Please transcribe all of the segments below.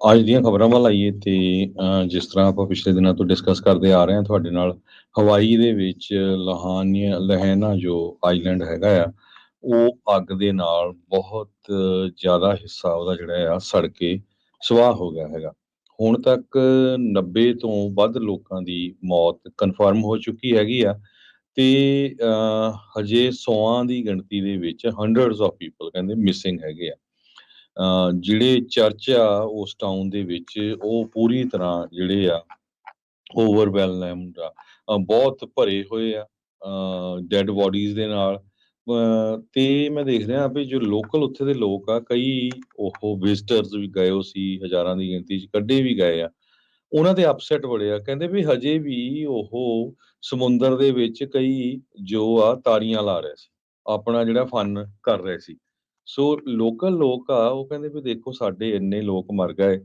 ਅੱਜ ਦੀਆਂ ਖਬਰਾਂ ਵੱਲ ਆਈਏ ਤੇ ਜਿਸ ਤਰ੍ਹਾਂ ਆਪਾਂ ਪਿਛਲੇ ਦਿਨਾਂ ਤੋਂ ਡਿਸਕਸ ਕਰਦੇ ਆ ਰਹੇ ਹਾਂ ਤੁਹਾਡੇ ਨਾਲ, ਹਵਾਈ ਦੇ ਵਿੱਚ ਲਹੈਨਾ ਜੋ ਆਈਲੈਂਡ ਹੈਗਾ ਆ, ਉਹ ਅੱਗ ਦੇ ਨਾਲ ਬਹੁਤ ਜ਼ਿਆਦਾ ਹਿੱਸਾ ਉਹਦਾ ਜਿਹੜਾ ਆ ਸੜ ਕੇ ਸਵਾਹ ਹੋ ਗਿਆ ਹੈਗਾ। ਹੁਣ ਤੱਕ 90 ਤੋਂ ਵੱਧ ਲੋਕਾਂ ਦੀ ਮੌਤ ਕਨਫਰਮ ਹੋ ਚੁੱਕੀ ਹੈਗੀ ਆ ਤੇ ਹਜੇ 100 ਦੀ ਗਿਣਤੀ ਦੇ ਵਿੱਚ ਹੰਡਰਡਸ ਆਫ ਪੀਪਲ ਕਹਿੰਦੇ ਮਿਸਿੰਗ ਹੈਗੇ ਆ। ਜਿਹੜੇ ਚਰਚ ਆ ਉਸ ਟਾਊਨ ਦੇ ਵਿੱਚ ਉਹ ਪੂਰੀ ਤਰ੍ਹਾਂ ਜਿਹੜੇ ਆ ਓਵਰਵੈਲਮਡ ਆ, ਬਹੁਤ ਭਰੇ ਹੋਏ ਆ ਡੈਡ ਬੋਡੀਜ਼ ਦੇ ਨਾਲ। ਤੇ ਮੈਂ ਦੇਖ ਰਿਹਾ ਵੀ ਜੋ ਲੋਕਲ ਉੱਥੇ ਦੇ ਲੋਕ ਆ, ਕਈ ਉਹ ਵਿਜ਼ਟਰਸ ਵੀ ਗਏ ਹੋ ਸੀ, ਹਜ਼ਾਰਾਂ ਦੀ ਗਿਣਤੀ 'ਚ ਕੱਢੇ ਵੀ ਗਏ ਆ। ਉਹਨਾਂ ਦੇ ਅਪਸੈਟ ਬੜੇ ਆ, ਕਹਿੰਦੇ ਵੀ ਹਜੇ ਵੀ ਉਹ ਸਮੁੰਦਰ ਦੇ ਵਿੱਚ ਕਈ ਜੋ ਆ ਤਾਰੀਆਂ ਲਾ ਰਹੇ ਸੀ, ਆਪਣਾ ਜਿਹੜਾ ਫਨ ਕਰ ਰਹੇ ਸੀ। ਸੋ ਲੋਕਲ ਲੋਕ ਆ ਉਹ ਕਹਿੰਦੇ ਵੀ ਦੇਖੋ ਸਾਡੇ ਇੰਨੇ ਲੋਕ ਮਰ ਗਏ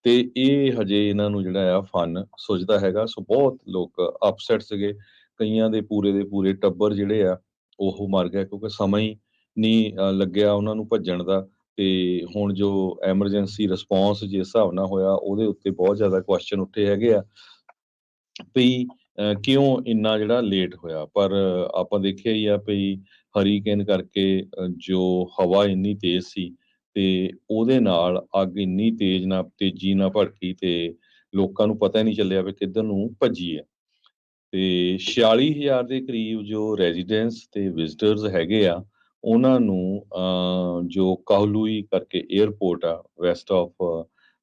ਤੇ ਇਹ ਹਜੇ ਇਹਨਾਂ ਨੂੰ ਜਿਹੜਾ ਆ ਫਨ ਸੁੱਝਦਾ ਹੈਗਾ। ਸੋ ਬਹੁਤ ਲੋਕ ਅਪਸੈਟ ਸੀਗੇ, ਕਈਆਂ ਦੇ ਪੂਰੇ ਟੱਬਰ ਜਿਹੜੇ ਆ ਉਹ ਮਰ ਗਏ ਕਿਉਂਕਿ ਸਮਾਂ ਹੀ ਨਹੀਂ ਲੱਗਿਆ ਉਹਨਾਂ ਨੂੰ ਭੱਜਣ ਦਾ। ਤੇ ਹੁਣ ਜੋ ਐਮਰਜੈਂਸੀ ਰਿਸਪੌਂਸ ਜਿਸ ਹਿਸਾਬ ਨਾਲ ਹੋਇਆ ਉਹਦੇ ਉੱਤੇ ਬਹੁਤ ਜ਼ਿਆਦਾ ਕੁਐਸਚਨ ਉੱਠੇ ਹੈਗੇ ਆ ਵੀ ਕਿਉਂ ਇੰਨਾ ਜਿਹੜਾ ਲੇਟ ਹੋਇਆ। ਪਰ ਆਪਾਂ ਦੇਖਿਆ ਹੀ ਆ ਵੀ ਹਰੀਕੇਨ ਕਰਕੇ ਜੋ ਹਵਾ ਇੰਨੀ ਤੇਜ਼ ਸੀ ਤੇ ਉਹਦੇ ਨਾਲ ਅੱਗ ਇੰਨੀ ਤੇਜ਼ੀ ਨਾਲ ਭੜਕੀ ਤੇ ਲੋਕਾਂ ਨੂੰ ਪਤਾ ਹੀ ਨਹੀਂ ਚੱਲਿਆ ਵੀ ਕਿੱਧਰ ਨੂੰ ਭੱਜੀ ਹੈ। ਤੇ 46,000 ਦੇ ਕਰੀਬ ਜੋ ਰੈਜ਼ੀਡੈਂਟਸ ਤੇ ਵਿਜ਼ਟਰਸ ਹੈਗੇ ਆ, ਉਹਨਾਂ ਨੂੰ ਜੋ ਕਾਹਲੂਈ ਕਰਕੇ 에ਅਰਪੋਰਟ ਆ ਵੈਸਟ ਆਫ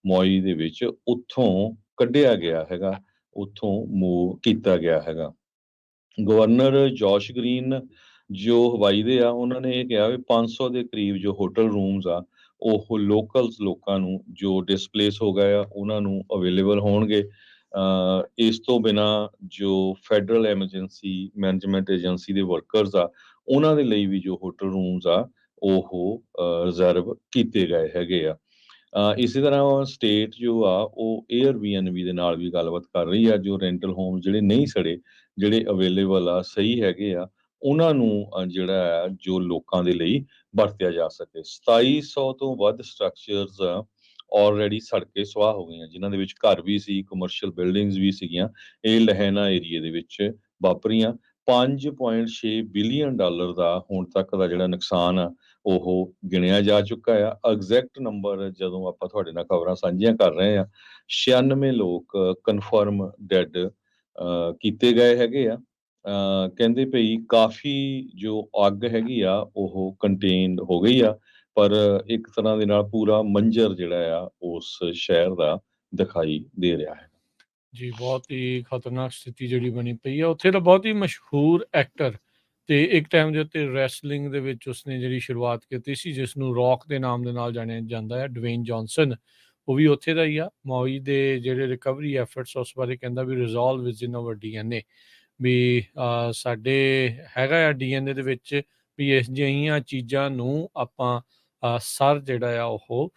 ਮੋਈ ਦੇ ਵਿੱਚ, ਉੱਥੋਂ ਕੱਢਿਆ ਗਿਆ ਹੈਗਾ, ਉੱਥੋਂ ਮੂਵ ਕੀਤਾ ਗਿਆ ਹੈਗਾ। ਗਵਰਨਰ ਜੋਸ਼ ਗ੍ਰੀਨ ਜੋ ਹਵਾਈ ਦੇ ਆ, ਉਹਨਾਂ ਨੇ ਇਹ ਕਿਹਾ ਵੀ 500 ਦੇ ਕਰੀਬ ਜੋ ਹੋਟਲ ਰੂਮਸ ਆ, ਉਹ ਲੋਕਲਸ ਲੋਕਾਂ ਨੂੰ ਜੋ ਡਿਸਪਲੇਸ ਹੋ ਗਏ ਆ ਉਹਨਾਂ ਨੂੰ ਅਵੇਲੇਬਲ ਹੋਣਗੇ। ਇਸ ਤੋਂ ਬਿਨਾਂ ਜੋ ਫੈਡਰਲ ਐਮਰਜੈਂਸੀ ਮੈਨੇਜਮੈਂਟ ਏਜੰਸੀ ਦੇ ਵਰਕਰਸ ਆ, ਉਹਨਾਂ ਦੇ ਲਈ ਵੀ ਜੋ ਹੋਟਲ ਰੂਮਸ ਆ ਉਹ ਰਿਜ਼ਰਵ ਕੀਤੇ ਗਏ ਹੈਗੇ ਆ। ਇਸੇ ਤਰ੍ਹਾਂ ਸਟੇਟ ਜੋ ਆ ਉਹ ਏਅਰਬੀਐਨਬੀ ਦੇ ਨਾਲ ਵੀ ਗੱਲਬਾਤ ਕਰ ਰਹੀ ਆ, ਜੋ ਰੈਂਟਲ ਹੋਮ ਜਿਹੜੇ ਨਹੀਂ ਸੜੇ, ਜਿਹੜੇ ਅਵੇਲੇਬਲ ਆ, ਸਹੀ ਹੈਗੇ ਆ, ਉਹਨਾਂ ਨੂੰ ਜਿਹੜਾ ਆ ਜੋ ਲੋਕਾਂ ਦੇ ਲਈ ਵਰਤਿਆ ਜਾ ਸਕੇ। 2700 ਤੋਂ ਵੱਧ ਸਟਰਕਚਰਸ ਆਲਰੇਡੀ ਸੜ ਕੇ ਸਵਾਹ ਹੋ ਗਈਆਂ, ਜਿਨ੍ਹਾਂ ਦੇ ਵਿੱਚ ਘਰ ਵੀ ਸੀ, ਕਮਰਸ਼ੀਅਲ ਬਿਲਡਿੰਗਸ ਵੀ ਸੀਗੀਆਂ। ਇਹ ਲਹਿਣਾ ਏਰੀਏ ਦੇ ਵਿੱਚ ਵਾਪਰੀਆਂ। 5.6 ਬਿਲੀਅਨ ਡਾਲਰ ਦਾ ਹੁਣ ਤੱਕ ਦਾ ਜਿਹੜਾ ਨੁਕਸਾਨ ਆ ਉਹ ਗਿਣਿਆ ਜਾ ਚੁੱਕਾ ਆ। ਐਗਜ਼ੈਕਟ ਨੰਬਰ ਜਦੋਂ ਆਪਾਂ ਤੁਹਾਡੇ ਨਾਲ ਖਬਰਾਂ ਸਾਂਝੀਆਂ ਕਰ ਰਹੇ ਆ, 96 ਲੋਕ ਕਨਫਰਮ ਡੈਡ ਕੀਤੇ ਗਏ ਹੈਗੇ ਆ। ਕਹਿੰਦੇ ਭਈ ਕਾਫੀ ਜੋ ਅੱਗ ਹੈਗੀ ਆ ਉਹ ਕੰਟੇਨਡ ਹੋ ਗਈ ਆ, ਪਰ ਇੱਕ ਤਰ੍ਹਾਂ ਦੇ ਨਾਲ ਪੂਰਾ ਮੰਜ਼ਰ ਜਿਹੜਾ ਆ ਉਸ ਸ਼ਹਿਰ ਦਾ ਦਿਖਾਈ ਦੇ ਰਿਹਾ ਹੈ। ਜੀ, ਬਹੁਤ ਹੀ ਖਤਰਨਾਕ ਸਥਿਤੀ ਜਿਹੜੀ ਬਣੀ ਪਈ ਆ। ਉੱਥੇ ਦਾ ਬਹੁਤ ਹੀ ਮਸ਼ਹੂਰ ਐਕਟਰ ਤੇ ਇੱਕ ਟਾਈਮ ਦੇ ਉੱਤੇ ਰੈਸਲਿੰਗ ਦੇ ਵਿੱਚ ਉਸਨੇ ਜਿਹੜੀ ਸ਼ੁਰੂਆਤ ਕੀਤੀ ਸੀ, ਜਿਸ ਨੂੰ ਰੌਕ ਦੇ ਨਾਮ ਦੇ ਨਾਲ ਜਾਣਿਆ ਜਾਂਦਾ ਹੈ, ਡਵੇਨ ਜੌਨਸਨ, ਉਹ ਵੀ ਉੱਥੇ ਦਾ ਹੀ ਆ। ਮੌਈ ਦੇ ਜਿਹੜੇ ਰਿਕਵਰੀ ਐਫਰਟਸ ਉਸ ਬਾਰੇ ਕਹਿੰਦਾ ਵੀ ਰਿਜ਼ੋਲਵ ਵਿਜ਼ ਇਨ ਆਵਰ ਡੀਐਨਏ, ਵੀ ਸਾਡੇ ਹੈਗਾ ਆ ਡੀਐਨਏ ਦੇ ਵਿੱਚ ਵੀ ਇਸ ਜਿਹੀਆਂ ਚੀਜ਼ਾਂ ਨੂੰ ਆਪਾਂ ਸਰ ਜਿਹੜਾ ਆ ਉਹ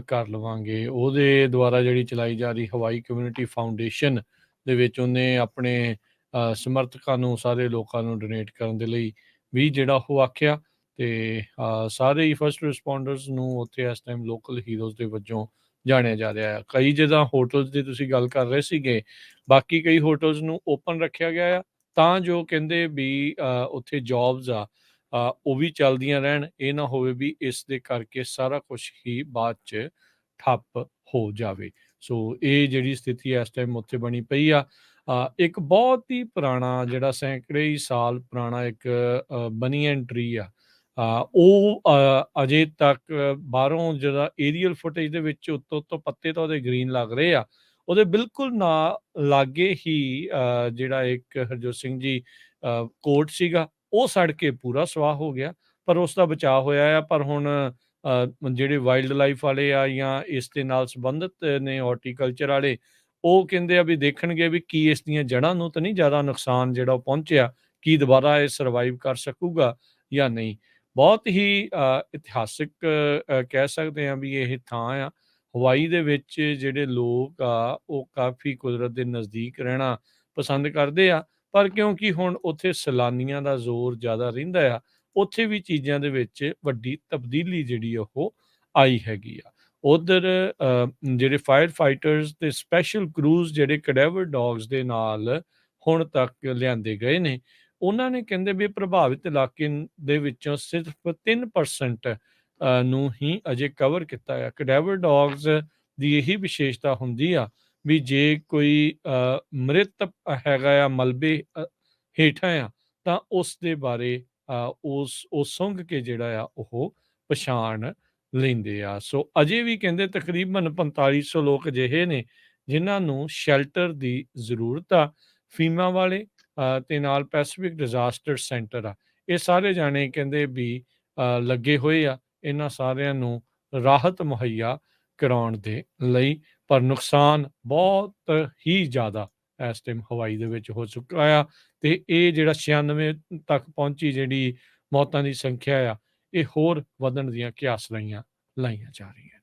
ਕਰ ਲਵਾਂਗੇ। ਉਹਦੇ ਦੁਆਰਾ ਜਿਹੜੀ ਚਲਾਈ ਜਾ ਰਹੀ ਹਵਾਈ ਕਮਿਊਨਿਟੀ ਫਾਊਂਡੇਸ਼ਨ ਦੇ ਵਿੱਚ ਉਹਨੇ ਆਪਣੇ ਸਮਰਥਕਾਂ ਨੂੰ, ਸਾਰੇ ਲੋਕਾਂ ਨੂੰ ਡੋਨੇਟ ਕਰਨ ਦੇ ਲਈ ਵੀ ਜਿਹੜਾ ਉਹ ਆਖਿਆ। ਤੇ ਸਾਰੇ ਹੀ ਫਸਟ ਰਿਸਪੌਂਡਰਸ ਨੂੰ ਉੱਥੇ ਇਸ ਟਾਈਮ ਲੋਕਲ ਹੀਰੋਜ਼ ਦੇ ਵਜੋਂ ਜਾਣਿਆ ਜਾ ਰਿਹਾ ਹੈ। ਕਈ ਜਿੱਦਾਂ ਹੋਟਲਸ ਦੀ ਤੁਸੀਂ ਗੱਲ ਕਰ ਰਹੇ ਸੀਗੇ, ਬਾਕੀ ਕਈ ਹੋਟਲਸ ਨੂੰ ਓਪਨ ਰੱਖਿਆ ਗਿਆ ਆ ਤਾਂ ਜੋ ਕਹਿੰਦੇ ਵੀ ਉੱਥੇ ਜੌਬਸ ਆ ਉਹ ਵੀ ਚੱਲਦੀਆਂ ਰਹਿਣ। ਇਹ ਨਾ ਹੋਵੇ ਵੀ ਇਸ ਦੇ ਕਰਕੇ ਸਾਰਾ ਕੁਛ ਹੀ ਬਾਅਦ 'ਚ ਠੱਪ ਹੋ ਜਾਵੇ। ਸੋ ਇਹ ਜਿਹੜੀ ਸਥਿਤੀ ਇਸ ਟਾਈਮ ਉੱਥੇ ਬਣੀ ਪਈ ਆ। ਇੱਕ ਬਹੁਤ ਹੀ ਪੁਰਾਣਾ ਜਿਹੜਾ ਸੈਂਕੜੇ ਹੀ ਸਾਲ ਪੁਰਾਣਾ ਇੱਕ ਬਨੀਅਨ ਟਰੀ ਆ, ਉਹ ਅਜੇ ਤੱਕ ਬਾਹਰੋਂ ਜਿਹੜਾ ਏਰੀਅਲ ਫੁਟੇਜ ਦੇ ਵਿੱਚ ਉੱਤੋਂ ਪੱਤੇ ਤਾਂ ਉਹਦੇ ਗ੍ਰੀਨ ਲੱਗ ਰਹੇ ਆ, ਉਹਦੇ ਬਿਲਕੁਲ ਨਾ ਲਾਗੇ ਹੀ ਜਿਹੜਾ ਇੱਕ ਹਰਜੋਤ ਸਿੰਘ ਜੀ ਕੋਟ ਸੀਗਾ, ਉਹ ਸੜ ਕੇ ਪੂਰਾ ਸਵਾਹ ਹੋ ਗਿਆ, ਪਰ ਉਸ ਦਾ ਬਚਾਅ ਹੋਇਆ ਆ। ਪਰ ਹੁਣ ਜਿਹੜੇ ਵਾਈਲਡ ਲਾਈਫ ਵਾਲੇ ਆ ਜਾਂ ਇਸ ਦੇ ਨਾਲ ਸੰਬੰਧਿਤ ਨੇ ਹਾਰਟੀਕਲਚਰ ਵਾਲੇ, ਉਹ ਕਹਿੰਦੇ ਆ ਵੀ ਦੇਖਣਗੇ ਵੀ ਕੀ ਇਸ ਦੀਆਂ ਜੜ੍ਹਾਂ ਨੂੰ ਤਾਂ ਨਹੀਂ ਜ਼ਿਆਦਾ ਨੁਕਸਾਨ ਜਿਹੜਾ ਉਹ ਪਹੁੰਚਿਆ, ਕੀ ਦੁਬਾਰਾ ਇਹ ਸਰਵਾਈਵ ਕਰ ਸਕੂਗਾ ਜਾਂ ਨਹੀਂ। ਬਹੁਤ ਹੀ ਇਤਿਹਾਸਿਕ ਕਹਿ ਸਕਦੇ ਹਾਂ ਵੀ ਇਹ ਥਾਂ ਆ। ਹਵਾਈ ਦੇ ਵਿੱਚ ਜਿਹੜੇ ਲੋਕ ਆ ਉਹ ਕਾਫੀ ਕੁਦਰਤ ਦੇ ਨਜ਼ਦੀਕ ਰਹਿਣਾ ਪਸੰਦ ਕਰਦੇ ਆ, ਪਰ ਕਿਉਂਕਿ ਹੁਣ ਉੱਥੇ ਸੈਲਾਨੀਆਂ ਦਾ ਜ਼ੋਰ ਜ਼ਿਆਦਾ ਰਹਿੰਦਾ ਆ, ਉੱਥੇ ਵੀ ਚੀਜ਼ਾਂ ਦੇ ਵਿੱਚ ਵੱਡੀ ਤਬਦੀਲੀ ਜਿਹੜੀ ਉਹ ਆਈ ਹੈਗੀ ਆ। ਉਧਰ ਜਿਹੜੇ ਫਾਇਰ ਫਾਈਟਰਸ ਤੇ ਸਪੈਸ਼ਲ ਕਰੂਜ਼ ਜਿਹੜੇ ਕੈਡਾਵਰ ਡੌਗਸ ਦੇ ਨਾਲ ਹੁਣ ਤੱਕ ਲਿਆਂਦੇ ਗਏ ਨੇ, ਉਹਨਾਂ ਨੇ ਕਹਿੰਦੇ ਵੀ ਪ੍ਰਭਾਵਿਤ ਇਲਾਕੇ ਦੇ ਵਿੱਚੋਂ ਸਿਰਫ 3% ਨੂੰ ਹੀ ਅਜੇ ਕਵਰ ਕੀਤਾ ਹੈ। ਕੈਡਾਵਰ ਡੌਗਸ ਦੀ ਇਹੀ ਵਿਸ਼ੇਸ਼ਤਾ ਹੁੰਦੀ ਆ ਵੀ ਜੇ ਕੋਈ ਮ੍ਰਿਤ ਹੈਗਾ ਆ ਮਲਬੇ ਹੇਠਾਂ ਆ, ਤਾਂ ਉਸ ਦੇ ਬਾਰੇ ਉਹ ਸੁੰਘ ਕੇ ਜਿਹੜਾ ਆ ਉਹ ਪਛਾਣ ਲੈਂਦੇ ਆ। ਸੋ ਅਜੇ ਵੀ ਕਹਿੰਦੇ ਤਕਰੀਬਨ 4500 ਲੋਕ ਅਜਿਹੇ ਨੇ ਜਿਨ੍ਹਾਂ ਨੂੰ ਸ਼ੈਲਟਰ ਦੀ ਜ਼ਰੂਰਤ ਆ। ਫੀਮਾ ਵਾਲੇ ਤੇ ਨਾਲ ਪੈਸੀਫਿਕ ਡਿਜ਼ਾਸਟਰ ਸੈਂਟਰ ਆ, ਇਹ ਸਾਰੇ ਜਾਣੇ ਕਹਿੰਦੇ ਵੀ ਲੱਗੇ ਹੋਏ ਆ ਇਹਨਾਂ ਸਾਰਿਆਂ ਨੂੰ ਰਾਹਤ ਮੁਹੱਈਆ ਕਰਾਉਣ ਦੇ ਲਈ। ਪਰ ਨੁਕਸਾਨ ਬਹੁਤ ਹੀ ਜ਼ਿਆਦਾ ਇਸ ਟਾਈਮ ਹਵਾਈ ਦੇ ਵਿੱਚ ਹੋ ਚੁੱਕਾ ਆ, ਤੇ ਇਹ ਜਿਹੜਾ 96 ਤੱਕ ਪਹੁੰਚੀ ਜਿਹੜੀ ਮੌਤਾਂ ਦੀ ਸੰਖਿਆ ਆ, ਇਹ ਹੋਰ ਵਧਣ ਦੀਆਂ ਕਿਆਸ ਲਾਈਆਂ ਜਾ ਰਹੀਆਂ।